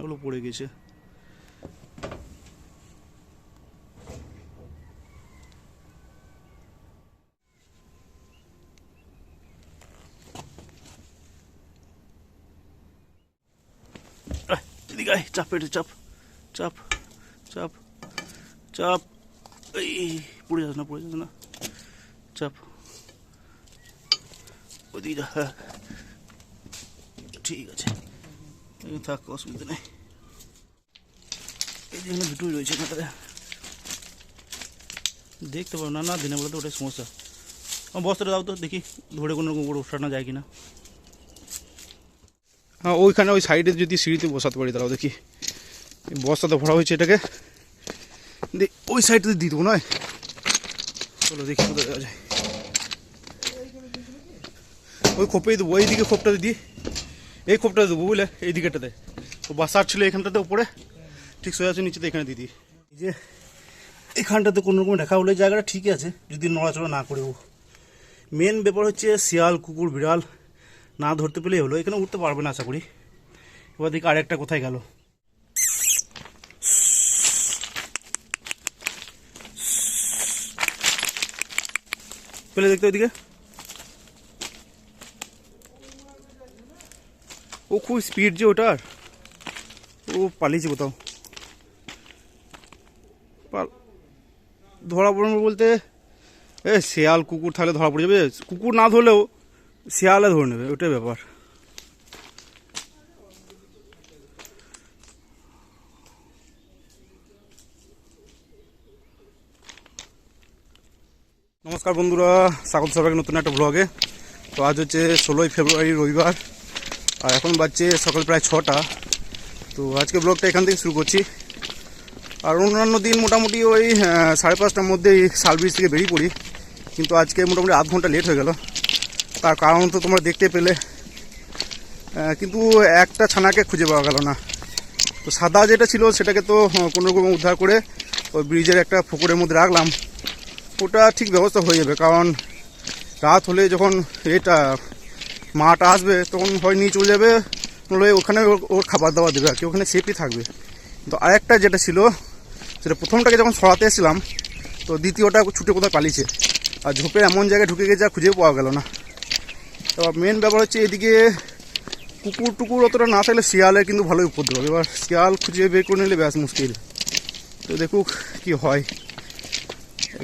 ছানাগুলো পড়ে গেছে। এদিকে আয়, চাপ পেটে চাপ, চাপ চাপ চাপ, এই পড়ে যাস না, পড়ে যাস না, চাপ ওদিকে যা। হ্যাঁ ঠিক আছে, থাক, অসুবিধা নেই। এই যেখানে দুটোই রয়েছে এখানটাতে দেখতে পাবো না, না দিনের বেলা তো ওটাই সমস্যা। আমার বস্তাটা দাও তো দেখি, ধরে কোনো রকম ওঠানো যায় কিনা। হ্যাঁ ওইখানে ওই সাইডে যদি সিঁড়িতে বসাতে পারি তাহলে দেখি। বস্তাতে ভরা হয়েছে এটাকে, ওই সাইডে দিয়ে দেবো নয়। চলো দেখি কোথায় দেওয়া যায়। ওই খোপেই দেবো, এইদিকে খোপটাতে দিই, এই খোপটাতে দেবো বুঝলে, এই দিকেটাতে। তো বাসার ছিল এখানটাতে উপরে, ঠিক সোজা আছে নিচেতে, এখানে দিদি। এই যে এখানটাতে কোনো রকম দেখা হলে জায়গাটা ঠিক আছে যদি নড়াচড়া না করেও। মেন ব্যাপার হচ্ছে শিয়াল কুকুর বিড়াল না ধরতে পেলেই হলো, এখানে উঠতে পারবে না আশা করি। এবার দেখি আরেকটা কোথায় গেল। পেলে দেখতে ওইদিকে, ও খুব স্পিড যে ওটার, ও পালিয়েছে কোথাও। ধরা পড়বে বলতে শিয়াল কুকুর থাকলে ধরা পড়ে যাবে, কুকুর না ধরলেও শিয়ালে ধরে নেবে, ওটাই ব্যাপার। নমস্কার বন্ধুরা, স্বাগত সবাইকে নতুন একটা ব্লগে। তো আজ হচ্ছে 16ই ফেব্রুয়ারি রবিবার, আর এখন বাজছে সকাল প্রায় 6টা। তো আজকে ব্লগটা এখান থেকে শুরু করছি। আর অন্যান্য দিন মোটামুটি ওই 5:30টার মধ্যেই সার্ভিস থেকে বেরিয়ে পড়ি, কিন্তু আজকে মোটামুটি আধ ঘন্টা লেট হয়ে গেল। তার কারণ তো তোমরা দেখতে পেলে, কিন্তু একটা ছানাকে খুঁজে পাওয়া গেল না। তো সাদা যেটা ছিল সেটাকে তো কোনোরকম উদ্ধার করে ওই ব্রিজের একটা পুকুরের মধ্যে রাখলাম। ওটা ঠিক ব্যবস্থা হয়ে যাবে, কারণ রাত হলে যখন এটা মাটা আসবে তখন হয় নিয়ে চলে যাবে, নইলে ওখানে ওর খাবার দাবার দেবে আর কি, ওখানে সেফটি থাকবে। তো আরেকটা যেটা ছিল সেটা প্রথমটাকে যখন সরাতে এসেছিলাম, তো দ্বিতীয়টা ছুটে কোথাও পালিয়েছে, আর ঝোপের এমন জায়গায় ঢুকে গেছে আর খুঁজেও পাওয়া গেল না। এবার মেন ব্যাপার হচ্ছে এদিকে কুকুর টুকুর অতটা না থাকলে শিয়ালের কিন্তু ভালোই উপদ্রব। এবার শিয়াল খুঁজে বের করে নিলে ব্যাস মুশকিল। তো দেখুক কি হয়।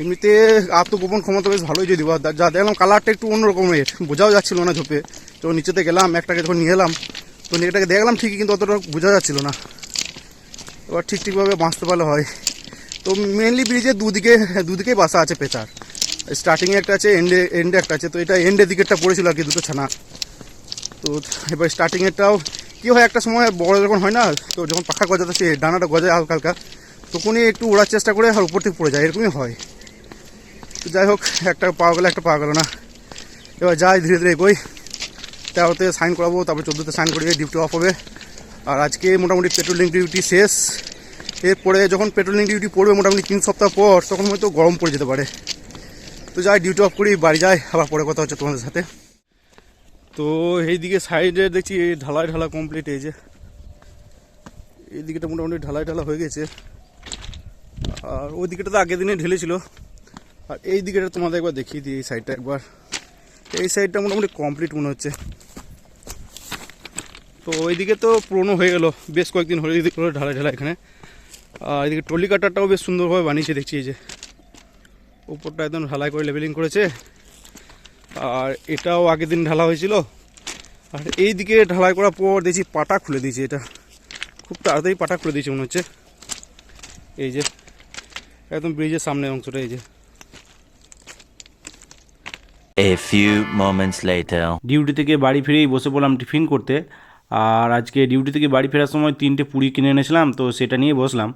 এমনিতে আত্মগোপন ক্ষমতা বেশ ভালোই, যদি যা দেখলাম কালারটা একটু অন্যরকমের, বোঝাও যাচ্ছিল না ঝোপে। তো নিচেতে গেলাম, একটাকে যখন নিয়ে এলাম তো এটাকে দেখলাম ঠিকই, কিন্তু অতটা বোঝা যাচ্ছিল না। এবার ঠিকভাবে বাঁচতে পারলে হয়। তো মেনলি ব্রিজের দুদিকেই বাসা আছে পেঁচার, স্টার্টিংয়ে একটা আছে, এন্ডে একটা আছে। তো এটা এন্ডের দিকেরটা পড়েছিল আর কি, দুটো ছানা। তো এবার স্টার্টিংয়েরটাও কী হয়, একটা সময় বড় যখন হয় না, তো যখন পাখা গজাতে সে ডানাটা গজায় হালকা হালকা, তখনই একটু ওড়ার চেষ্টা করে আর উপর থেকে পড়ে যায়, এরকমই হয়। তো যাই হোক, একটা পাওয়া গেলো, একটা পাওয়া গেলো না। এবার যাই ধীরে ধীরে এগোই, 13তে সাইন করাবো, তারপর 14তে সাইন করিয়ে ডিউটি অফ হবে। আর আজকে মোটামুটি পেট্রোলিং ডিউটি শেষ। এরপরে যখন পেট্রোলিং ডিউটি পড়বে মোটামুটি 3 সপ্তাহ পর, তখন হয়তো গরম পড়ে যেতে পারে। তো যাই ডিউটি অফ করি, বাড়ি যাই, আবার পরে কথা হচ্ছে তোমাদের সাথে। তো এইদিকে সাইডে দেখছি ঢালা কমপ্লিট, এই যে এই দিকেটা মোটামুটি ঢালা হয়ে গেছে। আর ওই দিকেটা তো আগের দিনে ঢেলেছিল। আর এই দিকেটা তোমাদের একবার দেখিয়ে দিই, এই সাইডটা একবার, এই সাইডটা মোটামুটি কমপ্লিট মনে হচ্ছে। তো ওইদিকে তো পুরনো হয়ে গেল, বেশ কয়েকদিন হয়ে দিকে ঢালা এখানে। আর এদিকে টলি কাটারটাও বেশ সুন্দরভাবে বানিয়েছে দেখছি, এই যে উপরটা একদম ঢালাই করে লেভেলিং করেছে। আর এটাও আগের দিন ঢালা হয়েছিল। আর এই দিকে ঢালাই করার পর দেখছি পাটা খুলে দিয়েছে, এটা খুব তাড়াতাড়ি পাটা খুলে দিয়েছে মনে হচ্ছে। এই যে একদম ব্রিজের সামনের অংশটা, এই যে। A few moments later. Duty থেকে বাড়ি ফিরেই বসে পড়লাম টিফিন করতে। আর আজকে ডিউটি থেকে বাড়ি ফেরার সময় 3টে পুরি কিনে এনেছিলাম, তো সেটা নিয়ে বসলাম।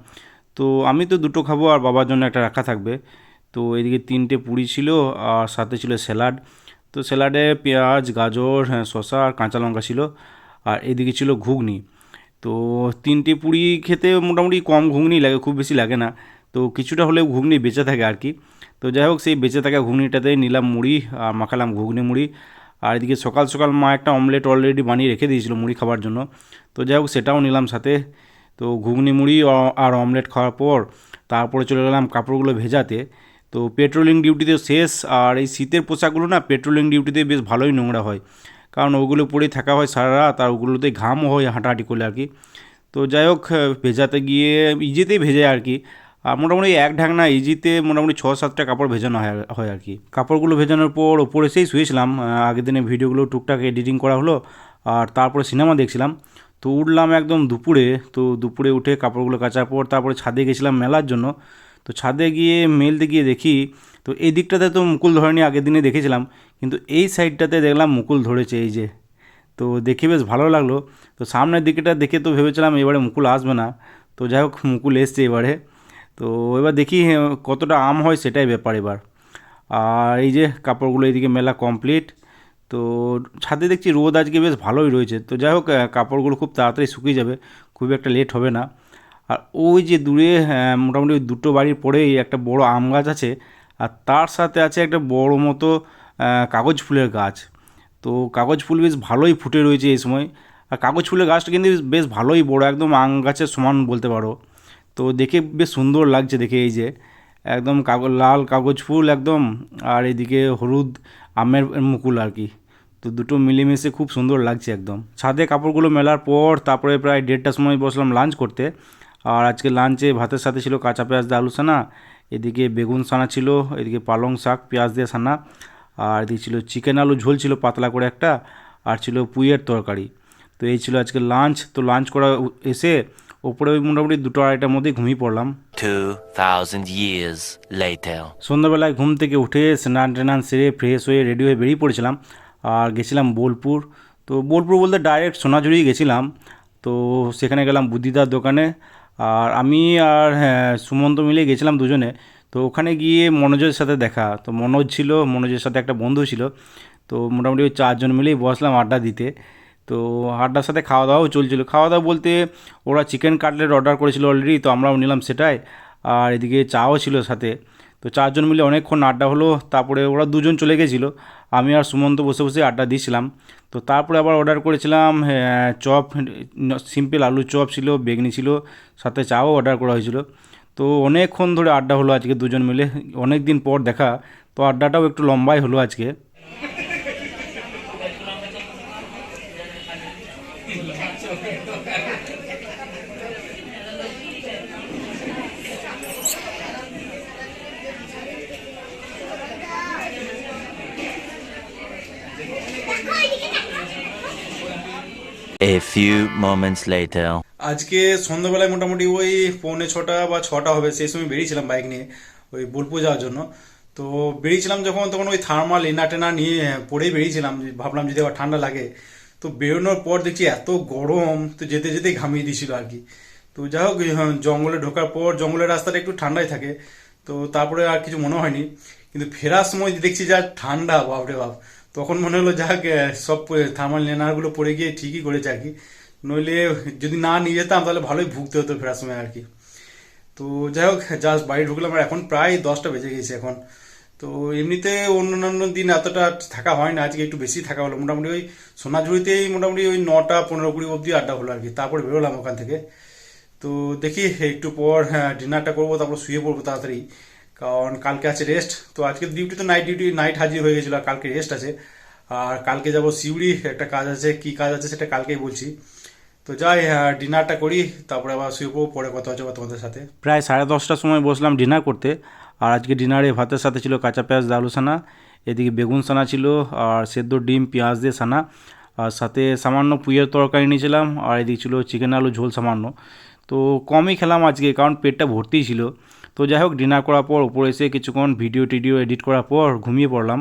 তো আমি তো 2টো খাবো, আর বাবার জন্য একটা রাখা থাকবে। তো এদিকে 3টে পুরি ছিল, আর সাথে ছিল স্যালাড। তো স্যালাডে পেঁয়াজ, গাজর, শসা আর কাঁচা লঙ্কা ছিল। আর এদিকে ছিল ঘুগনি। তো 3টে পুরি খেতে মোটামুটি কম ঘুগনি লাগে, খুব বেশি লাগে না। তো কিছুটা হলেও ঘুগনি বেঁচে থাকে আর কি। তো যাই হোক, সেই বেঁচে থাকা ঘুগনিটাতে নিলাম মুড়ি, আর মাখালাম ঘুগনি মুড়ি। আর এদিকে সকাল সকাল মা একটা অমলেট অলরেডি বানিয়ে রেখে দিয়েছিল মুড়ি খাবার জন্য। তো যাই হোক, সেটাও নিলাম সাথে। তো ঘুগনি মুড়ি আর অমলেট খাওয়ার পর তারপরে চলে গেলাম কাপড়গুলো ভেজাতে। তো পেট্রোলিং ডিউটিতে শেষ, আর এই শীতের পোশাকগুলো না পেট্রোলিং ডিউটিতে বেশ ভালোই নোংরা হয়, কারণ ওগুলো পরেই থাকা হয় সারা রাত, আর ওগুলোতে ঘামও হয় হাঁটাহাঁটি করলে আর কি। তো যাই হোক, ভেজাতে গিয়ে ইজিতেই ভেজে আর কি। আর মোটামুটি এক ঢাকনা ইজিতে মোটামুটি 6-7টা কাপড় ভেজানো হয় আর কি। কাপড়গুলো ভেজানোর পর ওপরে এসেই শুয়েছিলাম। আগের দিনে ভিডিওগুলো টুকটাক এডিটিং করা হলো, আর তারপরে সিনেমা দেখছিলাম। তো উঠলাম একদম দুপুরে। তো দুপুরে উঠে কাপড়গুলো কাচার পর তারপরে ছাদে গেছিলাম মেলার জন্য। তো ছাদে গিয়ে মেলতে গিয়ে দেখি, তো এই দিকটাতে তো মুকুল ধরেনি, আগের দিনে দেখেছিলাম, কিন্তু এই সাইডটাতে দেখলাম মুকুল ধরেছে, এই যে। তো দেখে বেশ ভালো লাগলো। তো সামনের দিকটা দেখে তো ভেবেছিলাম এবারে মুকুল আসবে না, তো যাই হোক মুকুল এসছে এবারে। তো এবার দেখি কতটা আম হয় সেটাই ব্যাপার এবার। আর এই যে কাপড়গুলো এইদিকে মেলা কমপ্লিট। তো ছাদে দেখছি রোদ আজকে বেশ ভালোই রয়েছে। তো যাই হোক, কাপড়গুলো খুব তাড়াতাড়ি শুকিয়ে যাবে, খুব একটা লেট হবে না। আর ওই যে দূরে মোটামুটি ওই দুটো বাড়ির পরেই একটা বড় আম গাছ আছে, আর তার সাথে আছে একটা বড় মতো কাগজ ফুলের গাছ। তো কাগজ ফুল বেশ ভালোই ফুটে রয়েছে এই সময়। আর কাগজ ফুলের গাছটা কিন্তু বেশ ভালোই বড়, একদম আম গাছের সমান বলতে পারো। তো দেখে বেশ সুন্দর লাগছে দেখে, এই যে একদম লাল কাগজ ফুল একদম, আর এদিকে হলুদ আমের মুকুল আর কি। তো দুটো মিলেমিশে খুব সুন্দর লাগছে একদম। ছাদে কাপড়গুলো মেলার পর তারপরে প্রায় 1:30টার সময় বসলাম লাঞ্চ করতে। আর আজকে লাঞ্চে ভাতের সাথে ছিল কাঁচা পেঁয়াজ দিয়ে আলু সানা, এদিকে বেগুন সানা ছিল, এদিকে পালং শাক পেঁয়াজ দিয়ে সানা, আর এদিকে ছিল চিকেন আলু ঝোল ছিল পাতলা করে একটা, আর ছিল পুইয়ের তরকারি। তো এই ছিল আজকে লাঞ্চ। তো লাঞ্চ করা এসে ওপরে ওই মোটামুটি 2-2:30টার মধ্যেই ঘুমিয়ে পড়লাম। 2000 years later. সন্ধ্যাবেলায় ঘুম থেকে উঠে স্নান টান সেরে ফ্রেশ হয়ে রেডি হয়ে বেরিয়ে পড়েছিলাম, আর গেছিলাম বোলপুর। তো বোলপুর বলতে ডাইরেক্ট সোনাঝুরি গেছিলাম। তো সেখানে গেলাম বুদ্ধিদার দোকানে, আর আমি আর সুমন্ত মিলে গেছিলাম দুজনে। তো ওখানে গিয়ে মনোজের সাথে দেখা, তো মনোজ ছিল, মনোজের সাথে একটা বন্ধু ছিল। তো মোটামুটি ওই 4জন মিলেই বসলাম আড্ডা দিতে। তো আড্ডার সাথে খাওয়া দাওয়াও চলছিল। খাওয়া দাওয়া বলতে ওরা চিকেন কাটলেট অর্ডার করেছিল অলরেডি, তো আমরাও নিলাম সেটাই, আর এদিকে চাও ছিল সাথে। তো 4জন মিলে অনেকক্ষণ আড্ডা হলো। তারপরে ওরা 2জন চলে গেছিলো, আমি আর সুমন্ত বসে বসে আড্ডা দিয়েছিলাম। তো তারপরে আবার অর্ডার করেছিলাম চপ, সিম্পল আলু চপ ছিল, বেগনি ছিল, সাথে চাও অর্ডার করা হয়েছিল। তো অনেকক্ষণ ধরে আড্ডা হলো আজকে 2জন মিলে, অনেক দিন পর দেখা। তো আড্ডাটাও একটু লম্বাই হলো আজকে। A few moments later. আজকে সন্ধ্যাবেলায় মোটামুটি ওই 5:45 বা 6টা হবে, সেই সময় বেরিয়েছিলাম বাইক নিয়ে ওই বোলপুর যাওয়ার জন্য। তো বেরিয়েছিলাম যখন, তখন ওই থার্মাল ইনার টেনার নিয়ে পরেই বেরিয়েছিলাম, ভাবলাম যদি আবার ঠান্ডা লাগে। তো বেরোনোর পর দেখছি এত গরম, তো যেতে যেতেই ঘামিয়ে দিয়েছিল আর কি। তো যাই হোক, জঙ্গলে ঢোকার পর জঙ্গলের রাস্তাটা একটু ঠান্ডাই থাকে, তো তারপরে আর কিছু মনে হয়নি। কিন্তু ফেরার সময় দেখছি যা ঠান্ডা, বাপরে বাপ। তখন মনে হলো যাক, সব থার্মাল ইনারগুলো পরে গিয়ে ঠিকই করেছে আর কি, নইলে যদি না নিয়ে যেতাম তাহলে ভালোই ভুগতে হতো ফেরার সময় আর কি। তো যাই হোক, জাস্ট বাড়ি ঢুকলাম, আর এখন প্রায় 10টা বেজে গেছে এখন। তো এমনিতে অন্যান্য দিন এতটা থাকা হয় না, আজকে একটু বেশি থাকা হলো। মোটামুটি ওই সোনাঝুরিতেই মোটামুটি ওই 9টা 15-20 অবধি আড্ডা হলো আর কি, তারপরে বেরোলাম ওখান থেকে। তো দেখি একটু পর ডিনারটা করবো, তারপর শুয়ে পড়বো তাড়াতাড়ি, কারণ কালকে আছে রেস্ট। তো আজকে ডিউটি তো নাইট ডিউটি, নাইট হাজির হয়ে গেছিলো, আর কালকে রেস্ট আছে। আর কালকে যাব সিউড়ি, একটা কাজ আছে, কি কাজ আছে সেটা কালকেই বলছি। তো যাই, ডিনারটা করি, তারপরে আবার শুয়ে পড়বো, পরে কথা হচ্ছে তোমাদের সাথে। প্রায় 10:30টার সময় বসলাম ডিনার করতে। আর আজকে ডিনারে ভাতের সাথে ছিল কাঁচা পেঁয়াজ দিয়ে আলু সানা, এদিকে বেগুন সানা ছিল, আর সেদ্ধ ডিম পেঁয়াজ দিয়ে সানা, আর সাথে সামান্য পুইয়ের তরকারি নিয়েছিলাম, আর এদিকে ছিল চিকেন আলু ঝোল সামান্য। তো কমই খেলাম আজকে, কারণ পেটটা ভর্তিই ছিল। তো যাই হোক, ডিনার করার পর উপরে এসে কিছুক্ষণ ভিডিও টিডিও এডিট করার পর ঘুমিয়ে পড়লাম।